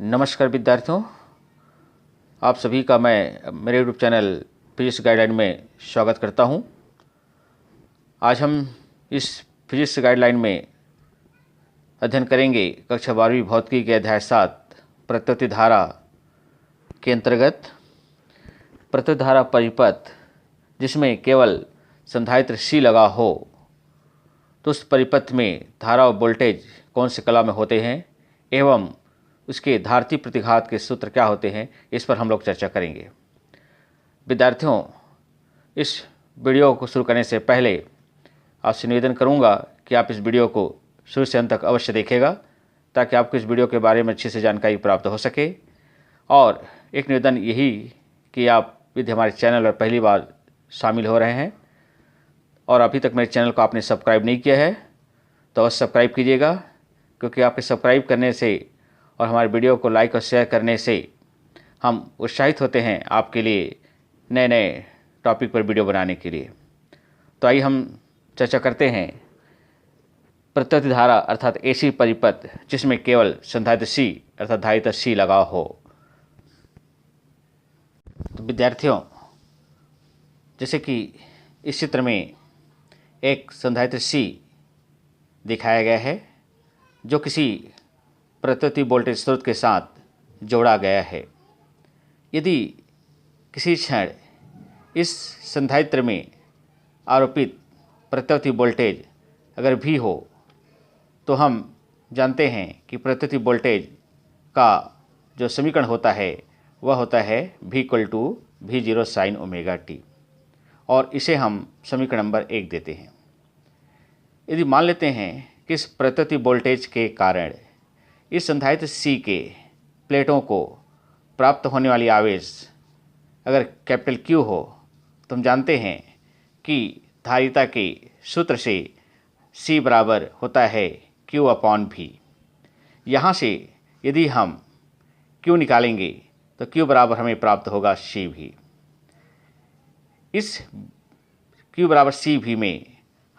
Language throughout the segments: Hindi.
नमस्कार विद्यार्थियों, आप सभी का मैं मेरे यूट्यूब चैनल फिजिक्स गाइडलाइन में स्वागत करता हूं। आज हम इस फिजिक्स गाइडलाइन में अध्ययन करेंगे कक्षा 12वीं भौतिकी के अध्याय 7 प्रत्युत धारा के अंतर्गत प्रत्युत धारा परिपथ जिसमें केवल संधारित्र C लगा हो तो उस परिपथ में धारा और वोल्टेज कौन से कला में होते हैं एवं उसके धारती प्रतिघात के सूत्र क्या होते हैं, इस पर हम लोग चर्चा करेंगे। विद्यार्थियों, इस वीडियो को शुरू करने से पहले आपसे निवेदन करूंगा कि आप इस वीडियो को शुरू से अंत तक अवश्य देखिएगा ताकि आपको इस वीडियो के बारे में अच्छी से जानकारी प्राप्त हो सके। और एक निवेदन यही कि आप यदि हमारे चैनल पर पहली बार शामिल हो रहे हैं और अभी तक मेरे चैनल को आपने सब्सक्राइब नहीं किया है तो अवश्य सब्सक्राइब कीजिएगा, क्योंकि आपके सब्सक्राइब करने से और हमारे वीडियो को लाइक और शेयर करने से हम उत्साहित होते हैं आपके लिए नए नए टॉपिक पर वीडियो बनाने के लिए। तो आइए हम चर्चा करते हैं प्रत्युत धारा अर्थात ऐसी परिपथ जिसमें केवल संधारित्र C अर्थात धारित्र C लगा हो। तो विद्यार्थियों, जैसे कि इस चित्र में एक संधारित्र C दिखाया गया है जो किसी प्रत्युत वोल्टेज स्रोत के साथ जोड़ा गया है। यदि किसी क्षण इस संधारित्र में आरोपित प्रत्युत वोल्टेज अगर V हो तो हम जानते हैं कि प्रत्युत वोल्टेज का जो समीकरण होता है वह होता है V = V0 sin ωt, और इसे हम समीकरण नंबर 1 देते हैं। यदि मान लेते हैं कि इस प्रत्युत वोल्टेज के कारण इस संधारित्र C के प्लेटों को प्राप्त होने वाली आवेश अगर कैपिटल Q हो तो हम जानते हैं कि धारिता के सूत्र से C बराबर होता है Q/V। यहाँ से यदि हम Q निकालेंगे तो Q बराबर हमें प्राप्त होगा CV। इस Q बराबर CV में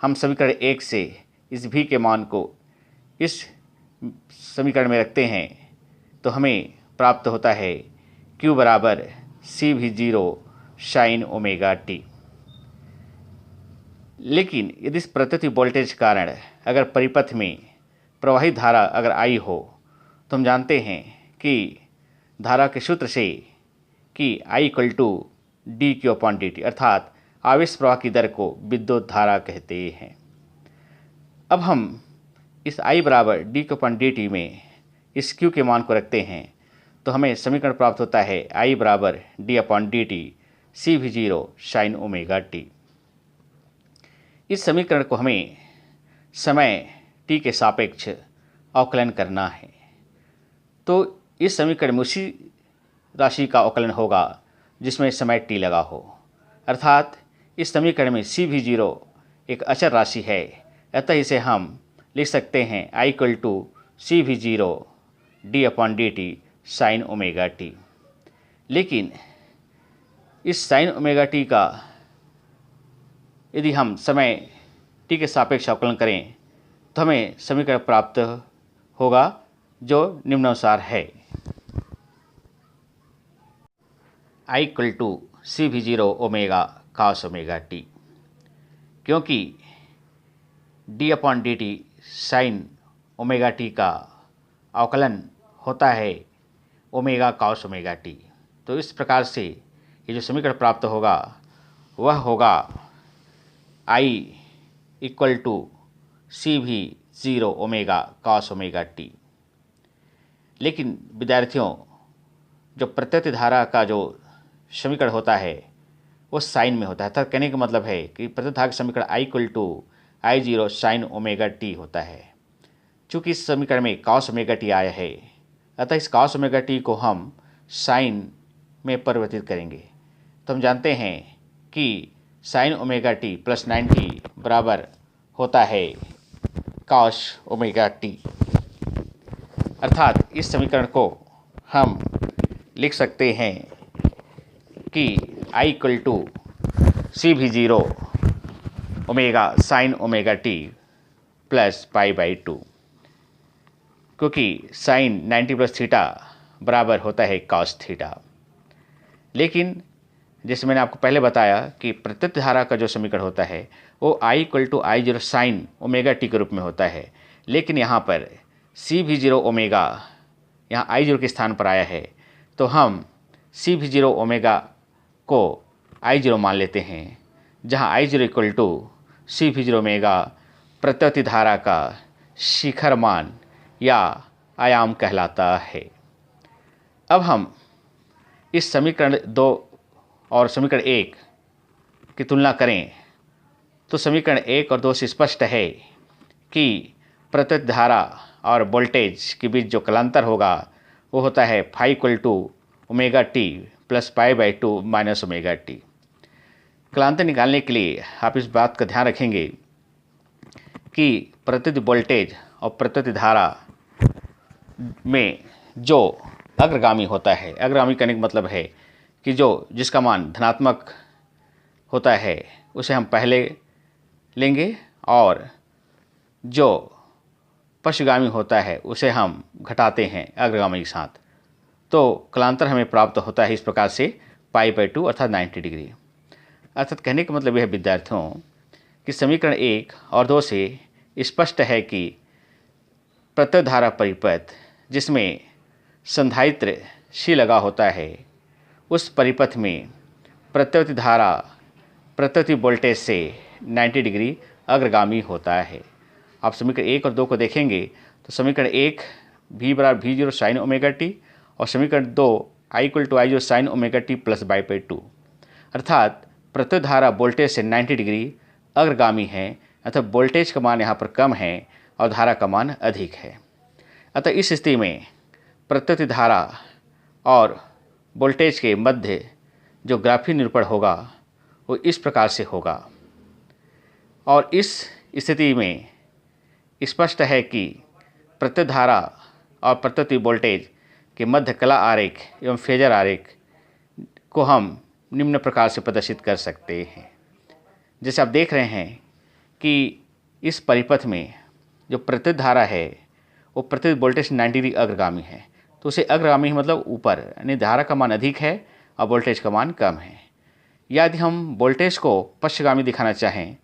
हम समीकरण 1 से इस V के मान को इस समीकरण में रखते हैं तो हमें प्राप्त होता है Q बराबर CV0 sin ωt। लेकिन यदि इस प्रत्युत वोल्टेज के कारण अगर परिपथ में प्रवाहित धारा अगर I हो तो हम जानते हैं कि धारा के सूत्र से कि I = dQ/dt अर्थात आवेश प्रवाह की दर को विद्युत धारा कहते हैं। अब हम इस I बराबर dQ/dt में इस Q के मान को रखते हैं तो हमें समीकरण प्राप्त होता है I बराबर d/dt CV0 sin ωt। इस समीकरण को हमें समय t के सापेक्ष अवकलन करना है। तो इस समीकरण में उसी राशि का अवकलन होगा जिसमें समय t लगा हो, अर्थात इस समीकरण में CV0 एक अचर राशि है, अतः इसे हम लिख सकते हैं I = CV0 d/dt sin ωt। लेकिन इस sin ωt का यदि हम समय t के सापेक्ष अवकलन करें तो हमें समीकरण प्राप्त होगा जो निम्नानुसार है। I = CV0 cos ωt, क्योंकि d/dt sin ωt का अवकलन होता है ओमेगा cos ωt। तो इस प्रकार से ये जो समीकरण प्राप्त होगा वह होगा I = CV0 cos ωt। लेकिन विद्यार्थियों, जो प्रत्युत धारा का जो समीकरण होता है वो साइन में होता है, अर्थात कहने का मतलब है कि प्रत्युत धारा का समीकरण I = I0 sin ωt होता है। चूँकि इस समीकरण में cos ωt आया है, अतः इस cos ωt को हम साइन में परिवर्तित करेंगे तो हम जानते हैं कि sin ωt + 90 बराबर होता है cos ωt। अर्थात इस समीकरण को हम लिख सकते हैं कि I = CV0 sin ωt + π/2, क्योंकि साइन 90 + थीटा बराबर होता है cos थीटा। लेकिन जैसे मैंने आपको पहले बताया कि प्रत्यक्ष धारा का जो समीकरण होता है वो I = I0 sine omega T के रूप में होता है, लेकिन यहाँ पर CV0 ओमेगा यहाँ I0 के स्थान पर आया है, तो हम CV0 ओमेगा को I0 मान लेते हैं, जहाँ I0 = CV0 ओमेगा प्रत्यक्ष धारा का शिखर मान या आयाम कहलाता है। अब हम इस समीकरण 2 और समीकरण 1 की तुलना करें तो समीकरण 1 और 2 से स्पष्ट है कि प्रत्यक्ष धारा और वोल्टेज के बीच जो कलांतर होगा वो होता है phi = ω/t + π/2 - ω/t। कलांतर निकालने के लिए आप इस बात का ध्यान रखेंगे कि प्रत्यक्ष वोल्टेज और प्रत्यक्ष धारा में जो अग्रगामी होता है, अग्रगामी करने का मतलब है कि जिसका मान धनात्मक होता है उसे हम पहले लेंगे और जो पश्चगामी होता है उसे हम घटाते हैं अग्रगामी के साथ, तो कलांतर हमें प्राप्त होता है इस प्रकार से π/2 अर्थात 90 डिग्री। अर्थात कहने का मतलब यह है विद्यार्थियों कि समीकरण 1 और 2 से स्पष्ट है कि प्रत्यक्ष धारा परिपथ जिसमें संधायित्र C लगा होता है उस परिपथ में प्रत्यक्ष धारा प्रत्यक्ष वोल्टेज से 90 डिग्री अग्रगामी होता है। आप समीकरण 1 और 2 को देखेंगे तो समीकरण 1 V = V0 sine omega T और समीकरण 2 I = I0 sine omega T + π/2, अर्थात प्रत्यक्ष धारा वोल्टेज से 90 डिग्री अग्रगामी है, अर्थात वोल्टेज का मान यहाँ पर कम है और धारा का मान अधिक है। अतः इस स्थिति में प्रत्यक्ष धारा और वोल्टेज के मध्य जो ग्राफीय निरूपण होगा वो इस प्रकार से होगा, और इस स्थिति में स्पष्ट है कि प्रत्यक्ष धारा और प्रत्यक्ष वोल्टेज के मध्य कला आरेख एवं फेजर आरेख को हम निम्न प्रकार से प्रदर्शित कर सकते हैं। जैसे आप देख रहे हैं कि इस परिपथ में जो प्रत्यक्ष धारा है वो प्रत्यक्ष वोल्टेज से 90 डिग्री अग्रगामी है, तो उसे अग्रगामी मतलब ऊपर, यानी धारा का मान अधिक है और वोल्टेज का मान कम है। यदि हम वोल्टेज को पश्चगामी दिखाना चाहें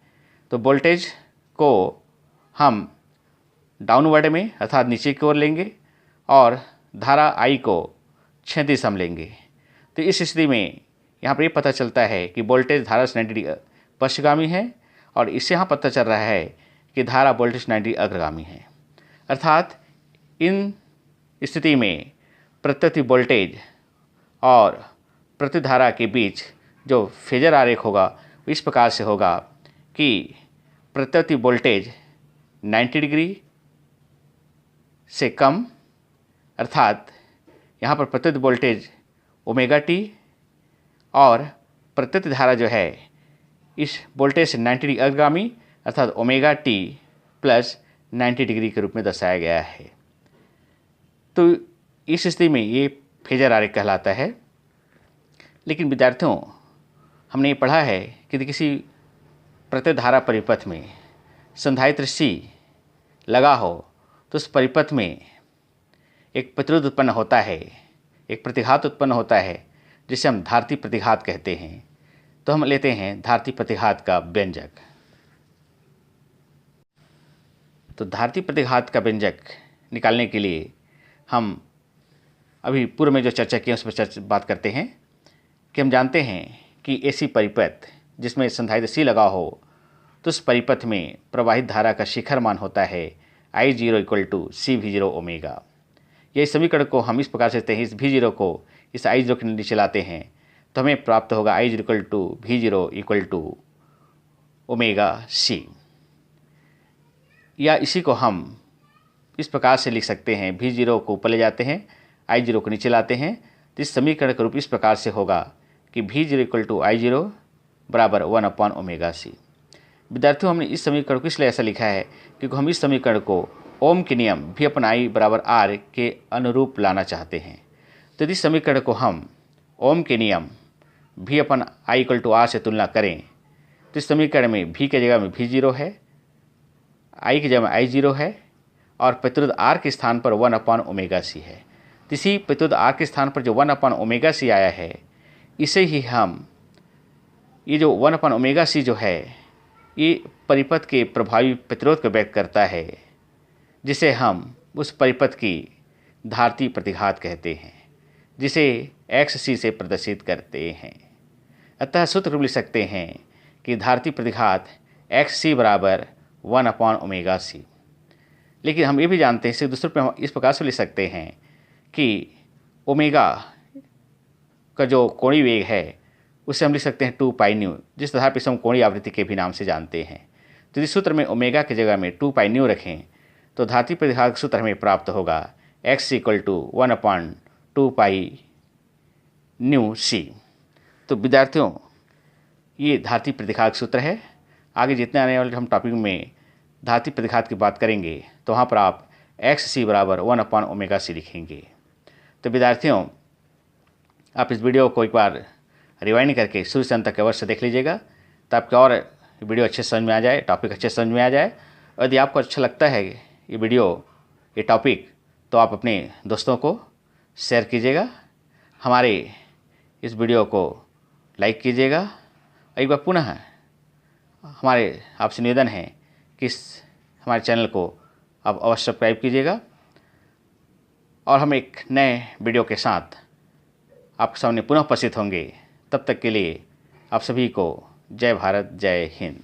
तो वोल्टेज को हम डाउनवर्ड में अर्थात नीचे की ओर लेंगे और धारा I को क्षैतिज दिशा में लेंगे। तो इस स्थिति में यहाँ पर ये पता चलता है कि वोल्टेज धारा से 90 डिग्री पश्चगामी है और इससे यहाँ पता चल रहा है कि धारा वोल्टेज 90 डिग्री अग्रगामी है। अर्थात इन स्थिति में प्रत्यक्ष वोल्टेज और प्रत्यक्ष धारा के बीच जो फेजर आरेख होगा इस प्रकार से होगा कि प्रत्यक्ष वोल्टेज 90 डिग्री से कम, अर्थात यहाँ पर प्रत्यक्ष वोल्टेज ω/t और प्रत्यक्ष धारा जो है इस वोल्टेज से 90 डिग्री अग्रगामी अर्थात ω/t + 90 डिग्री के रूप में दर्शाया गया है। तो इस स्थिति में ये फेजर आरेख कहलाता है। लेकिन विद्यार्थियों हमने ये पढ़ा है कि किसी प्रत्यक्ष धारा परिपथ में संधायित्र C लगा हो तो उस परिपथ में एक प्रतिरोध उत्पन्न होता है, एक प्रतिघात उत्पन्न होता है जिसे हम धारती प्रतिघात कहते हैं। तो हम लेते हैं धारती प्रतिघात का व्यंजक। तो धारती प्रतिघात का व्यंजक निकालने के लिए हम अभी पूर्व में जो चर्चा की उस पर बात करते हैं कि हम जानते हैं कि ऐसी परिपथ जिसमें संधायित्र C लगा हो तो उस परिपथ में प्रवाहित धारा का शिखर मान होता है I0 = CV0 ओमेगा। यह समीकरण को हम इस प्रकार से लेते हैं, इस V0 को इस I0 के नीचे लाते हैं तो हमें प्राप्त होगा I0 = V0 = ω/c, या इसी को हम इस प्रकार से लिख सकते हैं, V0 को ऊपर ले जाते हैं, I0 को नीचे लाते हैं, तो इस समीकरण का रूप इस प्रकार से होगा कि V0 = I0 = 1/ω/c। विद्यार्थियों हमने इस समीकरण को इसलिए ऐसा लिखा है क्योंकि हम इस समीकरण को ओम के नियम V/I = R के अनुरूप लाना चाहते हैं। तो इस समीकरण को हम ओम के नियम V/I = R से तुलना करें तो इस समीकरण में V की जगह में V0 है, I की जगह में I0 है और प्रतिरोध R के स्थान पर 1/ω/c है। इसी प्रतिरोध R के स्थान पर जो 1/ωc आया है, इसे ही हम, ये जो 1/ωc जो है, ये परिपथ के प्रभावी प्रतिरोध को व्यक्त करता है, जिसे हम उस परिपथ की धारती प्रतिघात कहते हैं, जिसे XC से प्रदर्शित करते हैं। अतः सूत्र रूप लिख सकते हैं कि धारती प्रतिघात XC बराबर 1/ωc। लेकिन हम ये भी जानते हैं, इसे दूसरे पे हम इस प्रकार से लिख सकते हैं कि ओमेगा का जो कोणीय वेग है उसे हम लिख सकते हैं 2πν, जिस आधार पर इसे हम कोणीय आवृत्ति के भी नाम से जानते हैं। तो इस सूत्र में ओमेगा की जगह में 2πν रखें तो धारती प्रतिघात का सूत्र हमें प्राप्त होगा x = 1/2πνc। तो विद्यार्थियों, ये धारती प्रतिघात का सूत्र है। आगे जितने आने वाले हम टॉपिक में धारती प्रतिघात की बात करेंगे तो वहाँ पर आप XC बराबर 1/ωc लिखेंगे। तो विद्यार्थियों, आप इस वीडियो को एक बार रिवाइंड करके शुरू से अंत तक अवश्य देख लीजिएगा, ताकि और वीडियो अच्छे समझ में आ जाए, टॉपिक अच्छे समझ में आ जाए। और यदि आपको अच्छा लगता है ये वीडियो, ये टॉपिक, तो आप अपने दोस्तों को शेयर कीजिएगा, हमारे इस वीडियो को लाइक कीजिएगा। एक बार पुनः हमारे आपसे निवेदन है कि हमारे चैनल को आप अवश्य सब्सक्राइब कीजिएगा, और हम एक नए वीडियो के साथ आपके सामने पुनः उपस्थित होंगे। तब तक के लिए आप सभी को जय भारत, जय हिंद।